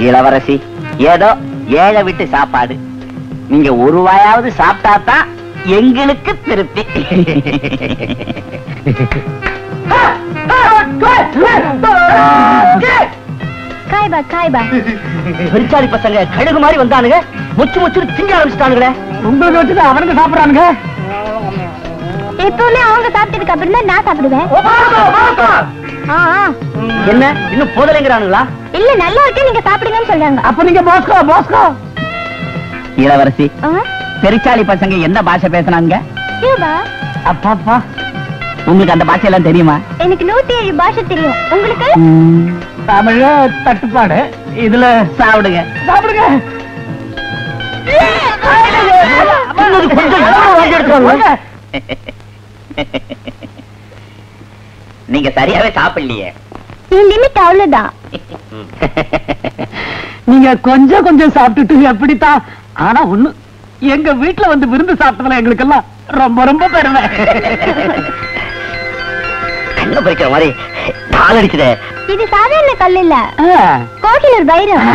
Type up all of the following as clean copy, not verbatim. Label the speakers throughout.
Speaker 1: இளவரசி, ஏதோ ஏழை விட்டு சாப்பாடு. நீங்க ஒரு வாயாவது சாப்பிட்டாதான் எங்களுக்கு திருப்தி. பெருச்சாளி பசங்க கழுகு மாதிரி வந்தானுங்க, முச்சு முச்சு திங்க ஆரம்பிச்சுட்டானுங்களே. உங்களுக்கு வச்சுட்டு அவனுக்கு சாப்பிடறானுங்க.
Speaker 2: எப்பவுமே அவங்க சாப்பிட்டதுக்கு அப்புறம் தான் நான் சாப்பிடுவேன்.
Speaker 1: என்ன இன்னும் போதலைங்கிறானுங்களா? இல்ல, நல்லா இருக்கு, நீங்க சாப்பிடுங்கன்னு சொல்றாங்க. அப்ப நீங்க போஸ்கோ போஸ்கோ. இளவரசி, பெருச்சாளி பசங்க என்ன பாஷை பேசுனாங்க? அப்பா, உங்களுக்கு அந்த பாஷை எல்லாம் தெரியுமா? எனக்கு 107 பாஷை தெரியும். உங்களுக்கு? தமிழ தட்டுப்பாடு. இதுல சாப்பிடுங்க சாப்பிடுங்க. நீங்க சரியாவே சாப்பிடலையே. லிமிட் அவ்வளவுதான். நீங்க கொஞ்சம் கொஞ்சம் சாப்பிட்டுட்டு எப்படித்தான்? ஆனா ஒண்ணு, எங்க வீட்டுல வந்து விருந்து சாப்பிட்டதுல எங்களுக்கு எல்லாம் ரொம்ப ரொம்ப பெருமை. கண்ணு பறிக்கிற மாதிரி கால் அடிச்சுதே. இது சாதாரண கல் இல்ல, கோகிலூர் வைரம்.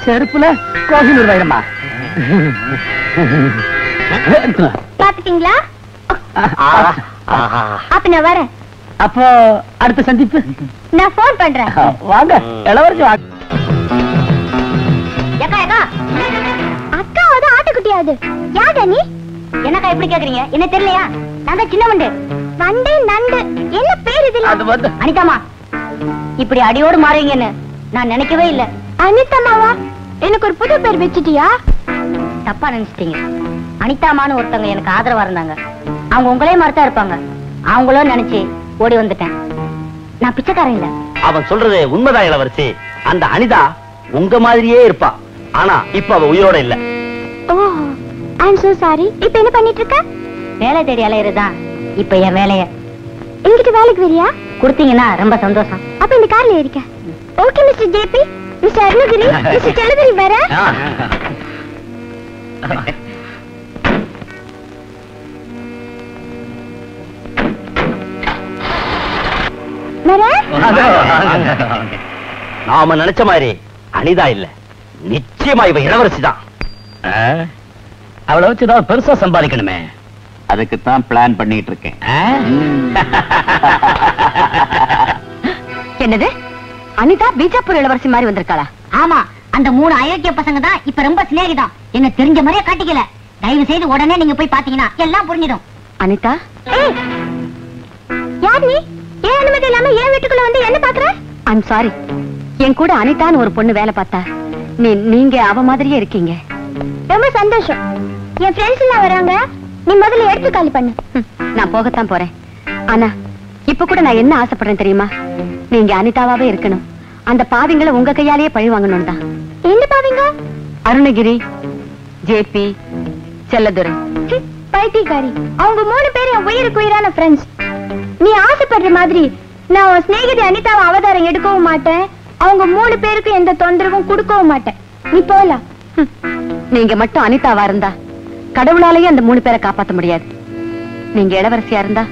Speaker 1: செருப்புல கோகிலூர் வைரமா? பாத்துட்டீங்களா? அப்ப நான் வரேன். அப்போ அடுத்த சந்திப்பு நான் போன் பண்றேன். வாங்க இளவரசி. அக்காவது ஆட்டுக்குட்டியாது யாரு நீ? என்னக்கா எப்படி கேக்குறீங்க? என்ன தெரியலையா? நான் தான் சின்ன வண்டு. வண்டு நண்டு என்ன பேர் இது? அனிதாமா. இப்படி அடியோடு மாறுவீங்கன்னு நான் நினைக்கவே இல்ல. அனிதாமாவா? எனக்கு ஒரு புது பேர் வச்சிட்டியா? தப்பா நினைச்சிட்டீங்க. அனிதாமான்னு ஒருத்தவங்க எனக்கு ஆதரவா இருந்தாங்க. அவங்க உங்களே மாதிரிதான் இருப்பாங்க. அவங்களும் நினைச்சு ஓடி வந்துட்டேன். நான் பிச்சைக்காரன் இல்ல. அவன் சொல்றது உண்மைதான் இளவரசி. அந்த அனிதா உங்க மாதிரியே இருப்பா. ஆனா இப்ப அவ உயிரோட இல்ல. ஓ, ஐ அம் சோ சாரி. இப்ப என்ன பண்ணிட்டு இருக்க? வேலை தேடி அலையறதுதான் இப்ப என் வேலைய. என்கிட்ட வேலைக்கு வரியா? கொடுத்தீங்கன்னா ரொம்ப சந்தோஷம். அப்ப இந்த கார்ல ஏறிக்க. Okay mister JP, mister Arunagiri, mister Chellagiri வர. நாம நினைச்ச மாதிரி அனிதா இல்ல, நிச்சயமா இவ இளவரசி தான். அவளை வச்சுதான் பெருசா சம்பாதிக்கணுமே. அதுக்குத்தான் பிளான் பண்ணிட்டு இருக்கேன். என்னது, அனிதா பீஜாப்பூர் இளவரசி மாதிரி வந்திருக்காளா? ஆமா, அந்த 3 அயோக்கிய பசங்க தான் இப்ப ரொம்ப சிநேகிதம். என்ன தெரிஞ்ச மாதிரியே காட்டிக்கல. தயவு செய்து உடனே நீங்க போய் பாத்தீங்கன்னா எல்லாம் புரிஞ்சிடும். அனிதா, யார் நீ? ஏன் அனுமதி இல்லாம ஏன் வீட்டுக்குள்ள வந்து என்ன பாக்குற? ஐம் சாரி, என் கூட அனிதான்னு ஒரு பொண்ணு வேலை பார்த்தா. நீங்க அவ மாதிரியே இருக்கீங்க. ரொம்ப சந்தோஷம். என் ஃப்ரெண்ட்ஸ் எல்லாம் வராங்க. நீ முதல்ல எடுத்து காலி பண்ணு. நான் போகத்தான் போறேன். ஆனா இப்ப கூட நான் என்ன ஆசைப்படுறேன் தெரியுமா? நீங்க அனிதாவாவே இருக்கணும். அந்த பாவிங்களை உங்க கையாலேயே பழி வாங்கணும் தான். எந்த பாவிங்க? அருணகிரி, ஜேபி, செல்லதுரை. பைத்தியக்காரி, அவங்க 3 பேரும் என் உயிருக்கு உயிரான ஃப்ரெண்ட்ஸ். நீ ஆசைப்படுற மாதிரி நான் உன் சிநேகிதி அனிதாவை அவதாரம் எடுக்கவும் மாட்டேன். அவங்க 3 பேருக்கு எந்த தொந்தரவும் கொடுக்கவும் மாட்டேன். நீ போலாம். நீங்க மட்டும் அனிதாவா இருந்தா கடவுளாலேயே அந்த 3 பேரை காப்பாற்ற முடியாது. நீங்க இளவரசியா இருந்தா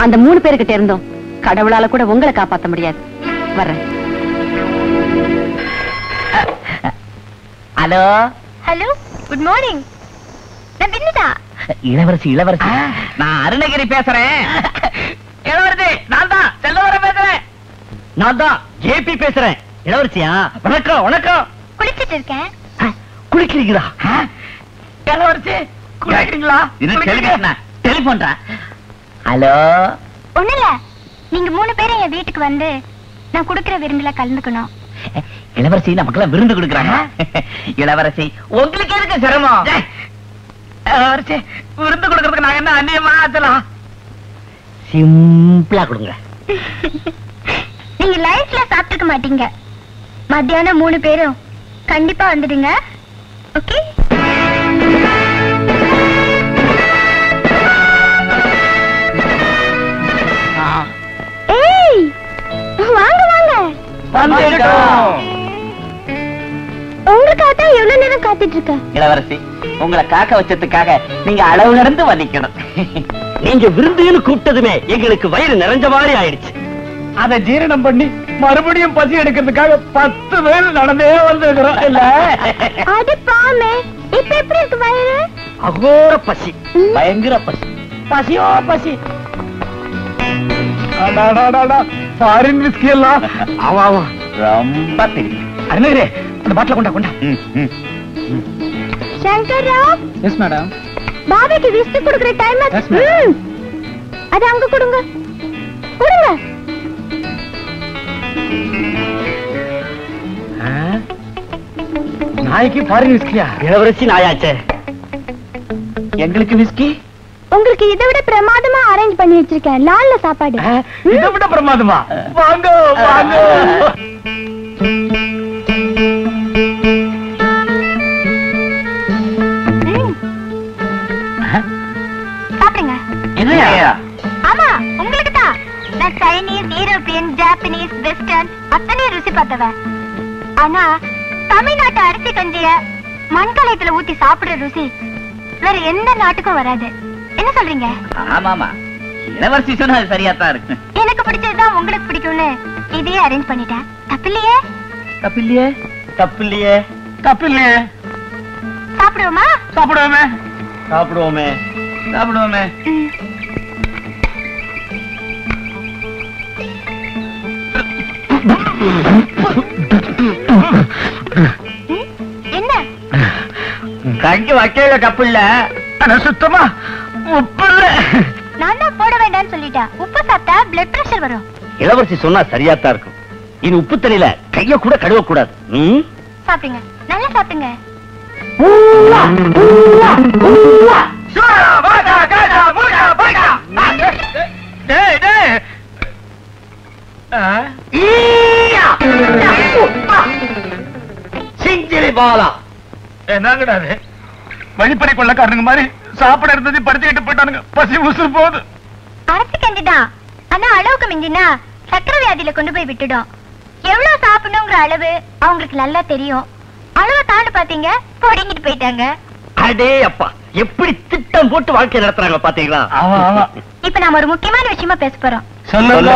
Speaker 1: அந்த 3 பேருக்கிட்ட இருந்தோம் கடவுளால கூட உங்களை காப்பாற்ற முடியாது. வர்றேன். Hello hello, good morning. நான் வினிதா. இளவரசி இளவரசி, நான் அருணகிரி பேசுறேன். இளவரசி, நான் தான் செல்லவர பேசுறேன். நான் தான் ஜேபி பேசுறேன். இளவரசியா? வணக்கம் வணக்கம். குளிச்சிட்டு இருக்கேன். குளிக்கிறீங்களா? இளவரசி குளிக்கிறீங்களா? டெலிபோன். ஹலோ. ஒண்ணு இல்ல, நீங்க 3 பேரும் என் வீட்டுக்கு வந்து நான் குடுக்கிற விருந்துல கலந்துக்கணும். இளவரசி நமக்கெல்லாம் விருந்து கொடுக்குறாங்க. இளவரசி, உங்களுக்கு எதுக்கு சிரமம்? இளவரசி, விருந்து கொடுக்கறதுக்கு நாங்க என்ன அந்நியமா ஆச்சலாம்? சிம்பிளா கொடுங்க. நீங்க லைஃப்ல சாப்பிட்டுக்க மாட்டீங்க. மத்தியானம் 3 பேரும் கண்டிப்பா வந்துடுங்க. ஓகே? ஏய், வாங்க வாங்க. உங்களுக்காக தான் எவ்வளவு நேரம் காத்துட்டு இருக்க. இளவரசி, உங்களை காக்க வச்சதுக்காக நீங்க அளவு நடந்து வந்திக்கணும். நீங்க விருந்துன்னு கூப்பிட்டதுமே எங்களுக்கு வயிறு நிறைஞ்ச மாதிரி ஆயிடுச்சு. அதை ஜீரணம் பண்ணி
Speaker 3: மறுபடியும் பசி எடுக்கிறதுக்காக 10 பேர் நடந்தே வந்திருக்கிறோம் இல்ல?
Speaker 2: அது பாமே. இப்ப எப்படி இருக்கு வயிறு?
Speaker 3: அகோர பசி, பயங்கர பசி, பசியோ பசி. ஃபாரின் விஸ்கி எல்லாம் ஆமா ஆமா ரொம்ப தெரியும். அருணகிரி, அந்த பாட்டில கொண்டா கொண்டா.
Speaker 2: சங்கர்ராவ்.
Speaker 3: Yes madam.
Speaker 2: பாபிக்கு விஸ்கி குடுக்குற டைம் ஆச்சு. அது அங்க கொடுங்க. கொடுங்க.
Speaker 3: நாய்க்கு ஃபாரின் விஸ்கியா? இளவரசி நாயாச்சே. எங்களுக்கு விஸ்கி?
Speaker 2: உங்களுக்கு இதை விட பிரமாதமா அரேஞ்ச் பண்ணி வச்சிருக்கேன். லால்ல சாப்பாடு.
Speaker 3: இதை விட பிரமாதமா? வாங்க வாங்க.
Speaker 2: சாப்பிடுங்க.
Speaker 3: என்னையா?
Speaker 2: ஆமா, உங்களுக்கு தான். நான் சைனீஸ், யூரோப்பியன், ஜாப்பனீஸ், வெஸ்டர்ன் அத்தனையும் ருசி பார்த்தவ. ஆனா தமிழ்நாட்டு அரிசி கஞ்சிய மண்கலத்துல ஊத்தி சாப்பிடுற ருசி வேற எந்த நாட்டுக்கும் வராது. என்ன சொல்றீங்க?
Speaker 4: ஆமாமா, இளவரசி சொன்னா அது சரியாத்தான் இருக்கு.
Speaker 2: எனக்கு பிடிச்சதுதான் உங்களுக்கு பிடிக்கும்னு இதையே அரேஞ்ச் பண்ணிட்டேன். தப்பில்லையே?
Speaker 3: தப்பில்லையே, தப்பில்லையே, தப்பில்லையே.
Speaker 2: சாப்பிடுவோமா?
Speaker 3: சாப்பிடுவோமே, சாப்பிடுவோமே,
Speaker 4: சாப்பிடுவோமே.
Speaker 2: என்ன
Speaker 3: கஞ்சி வைக்கல, தப்பு இல்ல. ஆனா சுத்தமா உப்பு இல்ல.
Speaker 2: நான் தான் போட வேண்டாம்னு சொல்லிட்டேன். உப்பு சாப்பிட்டா பிளட் பிரஷர் வரும்.
Speaker 3: இளவரசி சொன்னா சரியாத்தான் இருக்கும். இனி உப்பு தண்ணியில கைய கூட கழுவ கூடாது.
Speaker 2: சாப்பிடுங்க, நல்லா சாப்பிடுங்க.
Speaker 3: சிங்கிலி பாலா என்னங்கடாது? வழிப்பறி கொள்ளக்காரனுங்க மாதிரி சாப்பிட இருந்தது படுத்துக்கிட்டு போயிட்டானுங்க. பசி உசுறு போகுது.
Speaker 2: அரைச்சு கஞ்சிதான். ஆனா அளவுக்கு மிஞ்சினா சக்கரை வியாதியில கொண்டு போய் விட்டுடும். எவ்வளவு சாப்பிடணுங்கிற அளவு அவங்களுக்கு நல்லா தெரியும். அளவை தாண்டி பாத்தீங்க, பொடிங்கிட்டு போயிட்டாங்க.
Speaker 3: அடே அப்பா, எப்படி திட்டம் போட்டு வாழ்க்கை நடத்துறாங்க பாத்தீங்களா?
Speaker 2: இப்ப நாம ஒரு முக்கியமான விஷயமா பேச போறோம்.
Speaker 3: சொல்லுங்க.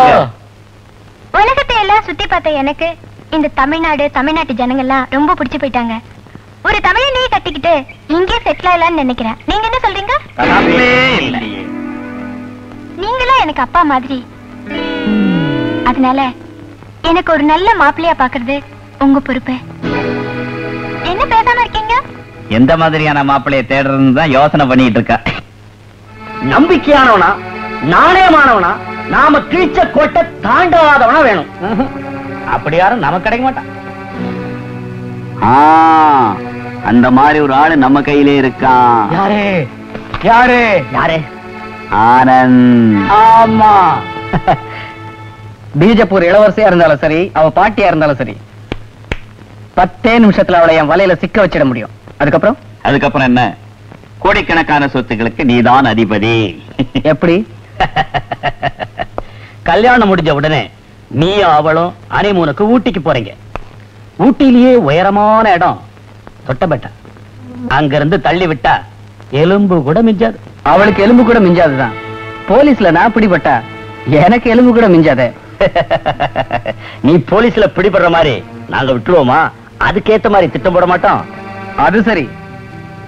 Speaker 2: உலகத்தை எல்லாம் சுத்தி பார்த்த எனக்கு இந்த தமிழ்நாட்டு ஜனங்க எல்லாம் ரொம்ப பிடிச்சு போயிட்டாங்க. ஒரு தமிழனையே கட்டிக்கிட்டு இங்கே செட்டில் ஆகலாம்னு நினைக்கிறேன். நீங்க என்ன சொல்றீங்க? நீங்களா எனக்கு அப்பா மாதிரி. அதனால எனக்கு ஒரு நல்ல மாப்பிள்ளையா பாக்குறது உங்க பொறுப்பு. என்ன பேசாம இருக்கீங்க?
Speaker 4: எந்த மாதிரியான மாப்பிள்ளைய தேடுறதுன்னு தான் யோசனை பண்ணிட்டு இருக்கா.
Speaker 3: நம்பிக்கையானவனா, நாணயமானவனா, நாம கிழிச்ச கோட்டை தாண்டாதவனா வேணும். அப்படி யாரும் நமக்கு கிடைக்க மாட்டான்.
Speaker 4: அந்த மாதிரி ஒரு ஆளு நம்ம கையிலே இருக்கான்.
Speaker 3: யாரு யாரு யாரு?
Speaker 4: ஆனந்த்.
Speaker 3: ஆமா. பீஜப்பூர் இளவரசியா இருந்தாலும் சரி, அவ பாட்டியா இருந்தாலும் சரி, 10 நிமிஷத்துல அவளை என் வலையில சிக்க வச்சிட முடியும். அதுக்கப்புறம்
Speaker 4: என்ன? கோடிக்கணக்கான சொத்துக்களுக்கு நீதான் அதிபதி.
Speaker 3: எப்படி? கல்யாணம் முடிஞ்ச உடனே நீயும் அவளும் ஹனிமூனுக்கு ஊட்டிக்கு போறீங்க. ஊட்டியிலேயே உயரமான இடம் தொட்டபெட்டா. அங்கிருந்து தள்ளி விட்டா எலும்பு கூட மிஞ்சாது. அவளுக்கு எலும்பு கூட மிஞ்சாதுதான். போலீஸ்ல நான் பிடிபட்டா எனக்கு எலும்பு கூட மிஞ்சாத. நீ போலீஸ்ல பிடிபடுற மாதிரி நாங்க விட்டுருவோமா? அதுக்கேத்த மாதிரி திட்டம் போட மாட்டோம். அது சரி,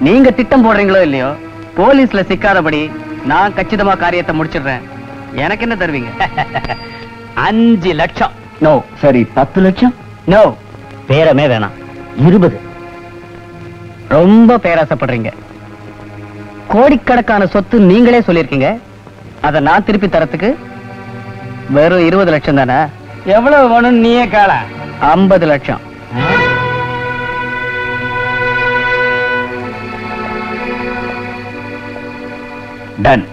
Speaker 3: நீங்க திட்டம் போடுறீங்களோ இல்லையோ, போலீஸ்ல சிக்காதபடி நான் கச்சிதமா காரியத்தை முடிச்சிடுறேன். எனக்கு என்ன தருவீங்க? 5 லட்சம். நோ. சரி, 10 லட்சம். நோ, பேரமே வேணாம். 20. ரொம்ப பேராசப்படுறீங்க. கோடிக்கணக்கான சொத்து நீங்களே சொல்லிருக்கீங்க. அத நான் திருப்பி தரத்துக்கு வெறும் 20 லட்சம் தானே? எவ்வளவு வேணும் நீயே கேள. 50 லட்சம்.
Speaker 4: டன்.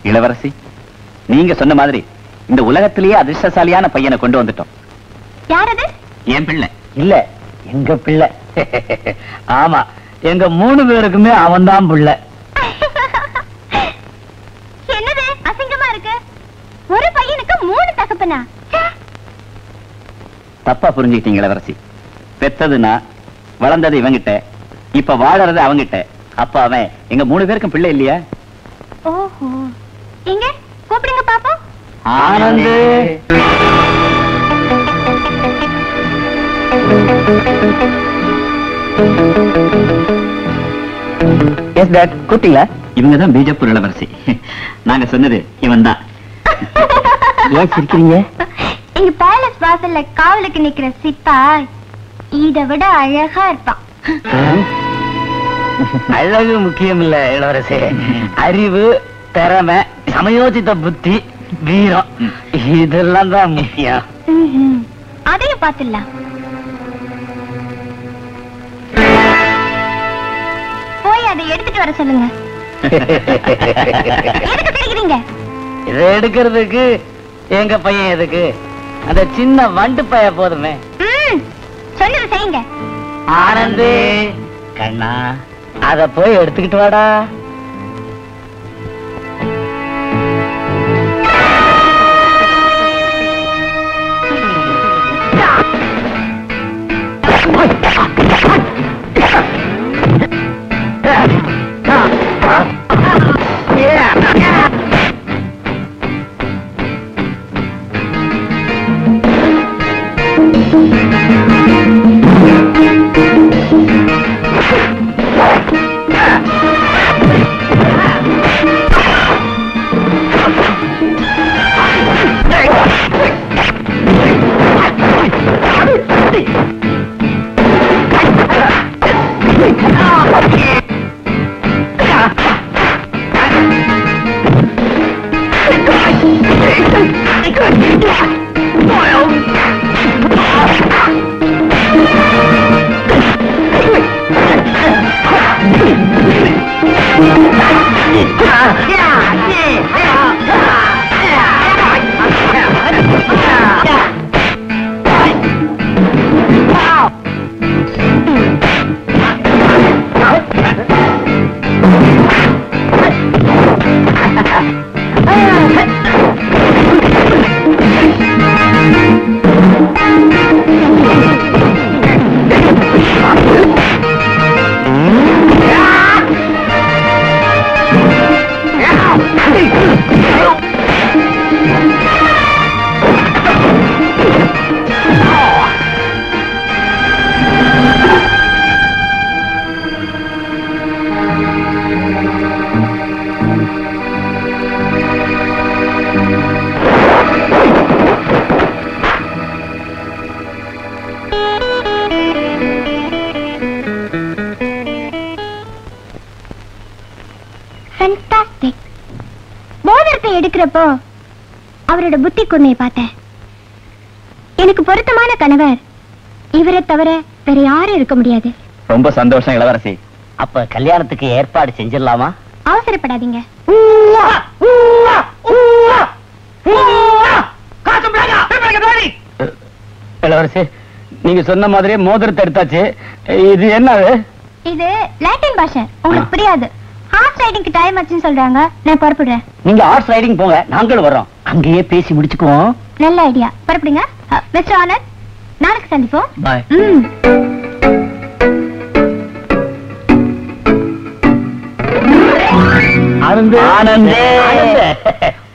Speaker 4: இளவரசி, நீங்க சொன்ன மாதிரி இந்த உலகத்திலேயே அதிர்ஷ்டசாலியான பையனை கொண்டு வந்துட்டோம்.
Speaker 2: யாரது?
Speaker 4: என் பிள்ளை.
Speaker 3: இல்ல, எங்க பிள்ளை. ஆமா, எங்க 3 பேருக்குமே அவன்தான் பிள்ளை.
Speaker 2: என்னது அசிங்கமா இருக்கு? ஒரு பையனுக்கு 3 தகப்பனா?
Speaker 4: தப்பா புரிஞ்சுக்கிட்டீங்க இளவரசி. பெத்தது நான், வளர்ந்தது இவங்கிட்ட, இப்ப வாழறது அவங்கிட்ட. அப்ப அவன் எங்க 3 பேருக்கும் பிள்ளை இல்லையா?
Speaker 2: ஓஹோ, எங்க கூப்பிடுங்க பாப்போம்.
Speaker 3: ஆனந்து.
Speaker 4: எஸ் டாட், கூப்பிட்டீங்களா? இவங்கதான் பீஜப்பூர் இளவரசி. நாங்க சொன்னது இவன் தான்.
Speaker 3: ஏன் சிரிக்கிறீங்க?
Speaker 2: எங்க பேலஸ் வாசல்ல காவலுக்கு நிக்கிற சிப்பாய் இதை விட அழகா இருப்பான்.
Speaker 3: அழகு முக்கியம் இல்ல இளவரசி, அறிவு, திறமை, சமயோசித புத்தி, வீரம், இதெல்லாம் தான் முக்கியம்.
Speaker 2: அதையும் பாத்துடலாம். போய் அதை எடுத்துட்டு வர சொல்லுங்க. எதுக்கு சிரிக்கிறீங்க?
Speaker 3: இதை எடுக்கிறதுக்கு எங்க பையன் எதுக்கு? அந்த சின்ன வண்டு பைய போதுமே.
Speaker 2: சொல்லுங்க, செய்யுங்க.
Speaker 3: ஆனந்து கண்ணா, அத போய் எடுத்துக்கிட்டு வாடா.
Speaker 2: மோதிரத்தை எடுக்கிறப்போ அவரோட புத்தி கூர்மையை பார்த்தேன். எனக்கு பொருத்தமான கணவர் இவரை தவிர வேற யாரும் இருக்க முடியாது.
Speaker 4: ரொம்ப சந்தோஷம் இளவரசி.
Speaker 3: அப்ப கல்யாணத்துக்கு ஏற்பாடு செஞ்சிடலாமா?
Speaker 2: அவசரப்படாதீங்க.
Speaker 3: இளவரசி, நீங்க சொன்ன மாதிரியே மோதிரத்தை எடுத்தாச்சு. இது என்னது?
Speaker 2: இது லாட்டின் பாஷை, உங்களுக்கு புரியாது. ஹார்ஸ் ரைடிங்க்கு டைம் ஆச்சுன்னு சொல்றாங்க. நான் புறப்படுறேன்.
Speaker 3: நீங்க ஹார்ஸ் ரைடிங் போங்க, நாங்களும் வர்றோம். அங்கேயே பேசி முடிச்சுக்குவோம்.
Speaker 2: நல்ல ஐடியா, புறப்படுங்க. மிஸ்டர் ஆனந்த், நாளைக்கு சந்திப்போம்.
Speaker 3: பாய்.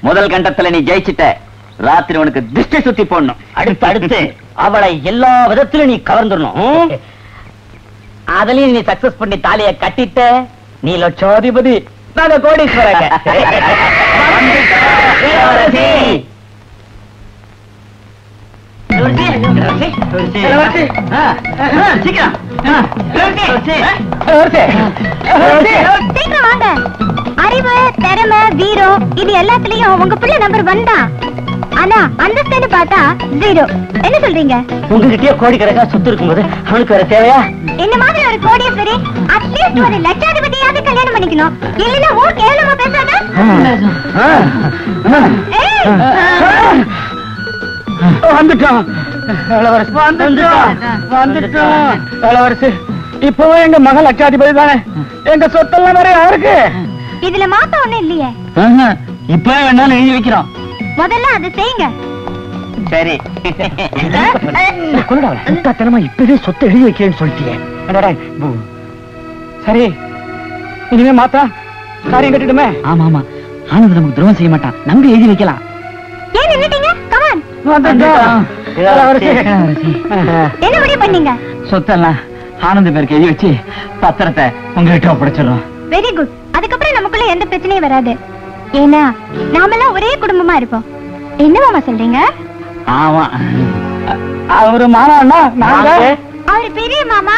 Speaker 4: முதல் கண்டத்துல நீ ஜெயிச்சிட்ட. ராத்திரி உனக்கு திருஷ்டி சுத்தி போடணும்.
Speaker 3: அடுத்து அவளை எல்லா விதத்திலும் நீ கவர்ந்துடணும். அதுலயும் நீ சக்சஸ் பண்ணி தாலியை கட்டிட்ட, நீ லட்சாதிபதி, நாங்க கோடீஸ்வரங்க.
Speaker 2: சீக்கிரம் வாங்க. அறிவு, திறமை, வீரம், இது எல்லாத்துலயும் உங்க பிள்ளை நம்பர் 1 தான். ஆனா அந்தஸ்து பார்த்தா 0. என்ன சொல்றீங்க?
Speaker 3: உங்ககிட்டயே கோடிக்கணக்கா சொத்து இருக்கும்போது அவனுக்கு வேற தேவையா?
Speaker 2: இந்த மாதிரி ஒரு கோடீஸ்வரி அட்லீஸ்ட் ஒரு லட்சாதிபதியாவது கல்யாணம் பண்ணிக்கணும். இல்லைன்னா ஊர் கேவலமா பேசாத.
Speaker 3: வந்துட்டோம் இளவரசி, வந்துட்டோம் இளவரசி. இப்பவே எங்க மகள் லட்சாதிபதி தானே. எங்க சொத்தெல்லாம் வேற யாருக்கு?
Speaker 2: இதுல மாத்தம் ஒண்ணும் இல்லையே.
Speaker 3: இப்பவே வேணாலும் எழுதி வைக்கிறோம்.
Speaker 2: முதல்ல அதை செய்யுங்க.
Speaker 4: சரி.
Speaker 3: இப்பவே சொத்தை எழுதி வைக்கிறேன்னு சொல்லிட்டீங்க. சரி, இனிமே மாத்தா காரியம் கட்டிடுமே.
Speaker 4: ஆமா ஆமா, ஆனந்த் நமக்கு துரோகம் செய்ய மாட்டான், நம்பி எழுதி வைக்கலாம்.
Speaker 2: ஏன் நின்னுட்டீங்க? கமான். என்ன முடிவு பண்ணீங்க?
Speaker 4: சொத்தெல்லாம் ஆனந்த் பேருக்கு எழுதி வச்சு பத்திரத்தை உங்ககிட்ட ஒப்படைச்சிடறோம்.
Speaker 2: Very good. அதுக்கப்புறம் நமக்குள்ள எந்த பிரச்சனையும் வராது. ஏன்னா நாமெல்லாம் ஒரே குடும்பமா இருப்போம். என்ன மாமா சொல்றீங்க?
Speaker 4: ஆமா,
Speaker 3: அவரு மாமா, நாங்க
Speaker 2: அவரு பெரிய மாமா,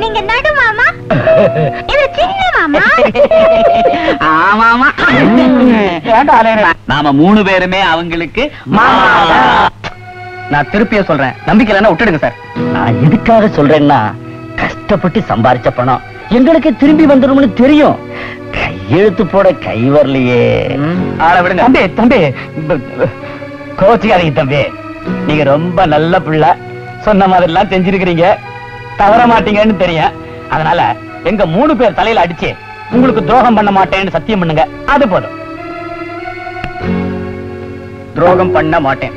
Speaker 2: நீங்க நடு மாமா, இது சின்ன மாமா.
Speaker 4: ஆமா, நாம 3 பேருமே அவங்களுக்கு
Speaker 3: மாமா. நான் திருப்பிய சொல்றேன், நம்பிக்கை இல்லைன்னா விட்டுடுங்க சார். நான் எதுக்காக சொல்றேன்னா, கஷ்டப்பட்டு சம்பாரிச்ச பணம் எங்களுக்கு திரும்பி வந்துடும்னு தெரியும். கையெழுத்து போட கை வரலையே. ஆள விடுங்க தம்பி. தம்பி கோச்சிக்காதீங்க தம்பி, நீங்க ரொம்ப நல்ல பிள்ளை, சொன்ன மாதிரி எல்லாம் செஞ்சிருக்கிறீங்க, தவற மாட்டீங்கன்னு தெரியும். அதனால எங்க 3 பேர் தலையில அடிச்சு உங்களுக்கு துரோகம் பண்ண மாட்டேன்னு சத்தியம் பண்ணுங்க. அது போதும். துரோகம் பண்ண மாட்டேன்.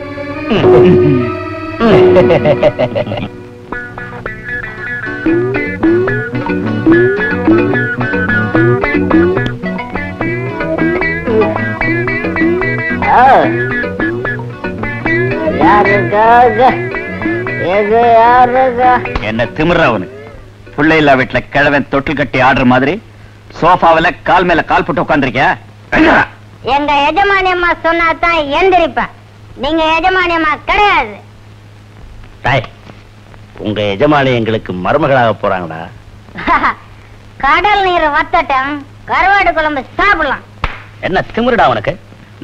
Speaker 4: என்ன திமிர்றவனு, புள்ளை இல்லா வீட்டுல கிழவன் தொட்டில் கட்டி ஆடுற மாதிரி சோஃபாவில கால் மேல கால் போட்டு உட்கார்ந்திருக்கியா?
Speaker 2: எங்க எஜமானியம்மா சொன்னாதான் எந்திரிப்பா. நீங்க எஜமானியம்மா கிடையாது.
Speaker 3: உங்க எஜமானி எங்களுக்கு மருமகளாக போறாங்கடா.
Speaker 2: கடல் நீர் வத்தட்டும், கருவாடு குழம்பு சாப்பிடலாம்.
Speaker 3: என்ன திமிருடா உனக்கு?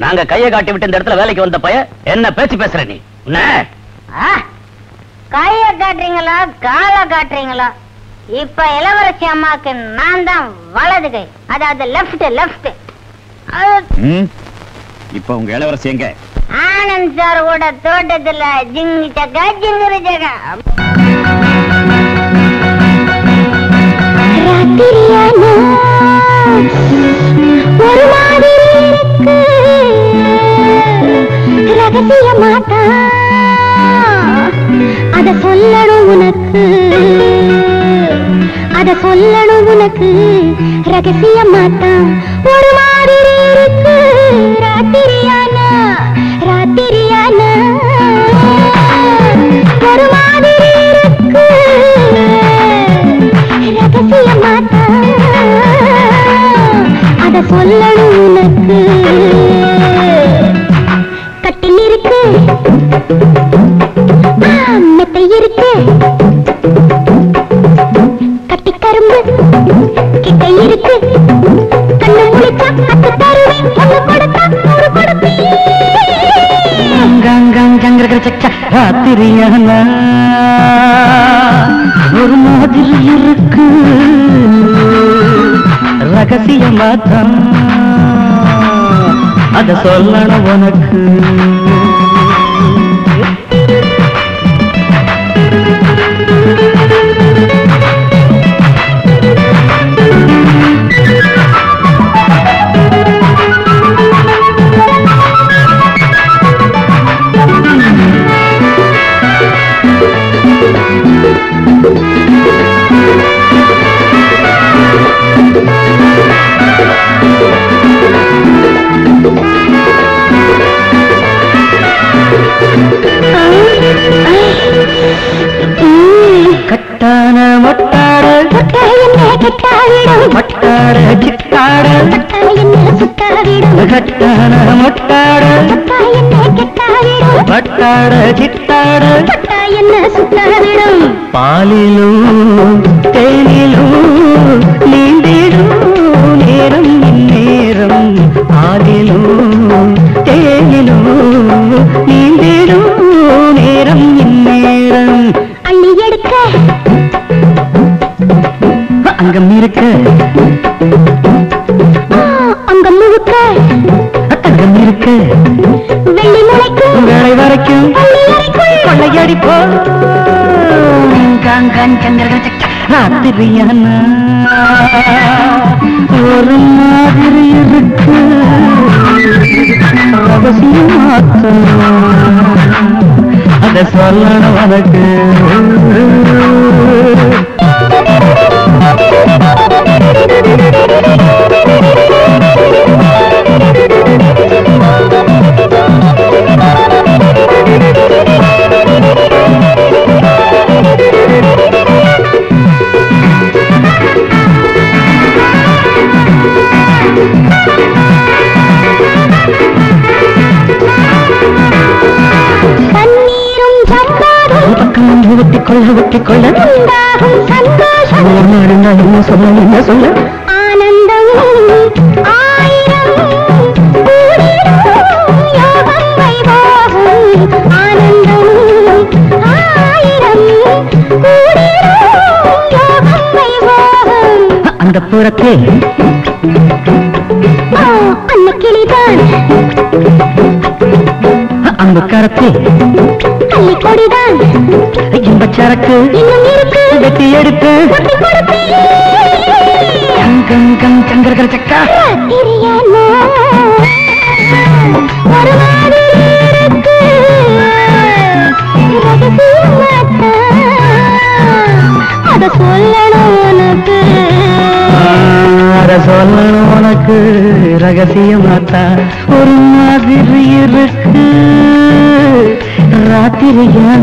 Speaker 3: நாங்க கையை காட்டி விட்டு இந்த இடத்துல வேலைக்கு வந்த பைய என்ன பேச்சு பேசுற நீ?
Speaker 2: கைய காட்டுறீங்களா கால காட்டுறீங்களா? இப்ப இளவரசி அம்மாக்கு நான் தான் வலது கை, அதாவது லெப்ட்.
Speaker 4: இப்ப உங்க இளவரசி எங்க?
Speaker 2: ஆனந்த் சார் கூட தோட்டத்துல ஜிங்கு சக்கா ஜிங்குரு ஜக்கா. ஒரு மாதிரி இருக்கு ரகசிய மாட்டா, அத சொல்லணும் உனக்கு, அத சொல்லணும் உனக்கு ரகசிய மாட்டா. ஒரு மாதிரி இருக்கு ராத்திரியானா, ராத்திரியானா ஒரு மாதிரி இருக்கு ரகசிய மாட்டா, அத சொல்லணும் உனக்கு. கட்டில் இருக்கு மெத்தை இருக்கு, கட்டி கரும்பு கிட்ட இருக்கு, கண்ணு முடிச்சா அத்து தருவேன், ஒண்ணு கொடுத்தா ஒரு கொடுப்பேன்.
Speaker 3: ராத்திரியானா ஒரு மாதிரி இருக்கு ரகசியமாத்தான், அத சொல்லணும் உனக்கு. கட்டான மொட்டாட மொட்டாட சிட்டாட கட்டான மொட்டாட மொட்டாட சிட்டாட பாலிலும் தேனிலும் நீந்திடும் நேரம் இந்நேரம், ஆலிலும் தேனிலும் நீந்திடும் நேரம் இந்நேரம்.
Speaker 2: அள்ளி எடுக்க
Speaker 3: அங்கம் இருக்க
Speaker 2: அங்கம் முழுக்க
Speaker 3: அங்கம் இருக்க
Speaker 2: வெள்ளி முளைக்கும்
Speaker 3: வேலை வரைக்கும் கொள்ளையடிப்போம். ராத்திரியான ஒரு மாதிரி இருக்கு அவசியமாத்தான், அத சொல்லணும் உனக்கு.
Speaker 2: உண்டாகும் சந்தோஷம்
Speaker 3: என்ன சொல்ல
Speaker 2: ஆனந்தம் ஆயிரம் கூடிடும் யோகம் வைபோகம் ஆனந்தம் ஆயிரம் கூடிடும் யோகம் வைபோகம்
Speaker 3: அந்த புறத்தே
Speaker 2: அன்ன கிளிதான்
Speaker 3: அந்த கரத்தே
Speaker 2: அள்ளி கொடிதான்
Speaker 3: இன்பச்சரக்கு
Speaker 2: இன்னும் இருக்கு
Speaker 3: வெட்டி எடுத்து சங்கர சக்கா
Speaker 2: ஒரு மாதிரி இருக்கு அத சொல்லணும் உனக்கு
Speaker 3: அத சொல்லணும் உனக்கு ரகசியமாத்தா ஒரு மாதிரி இருக்கு ராத்திரியா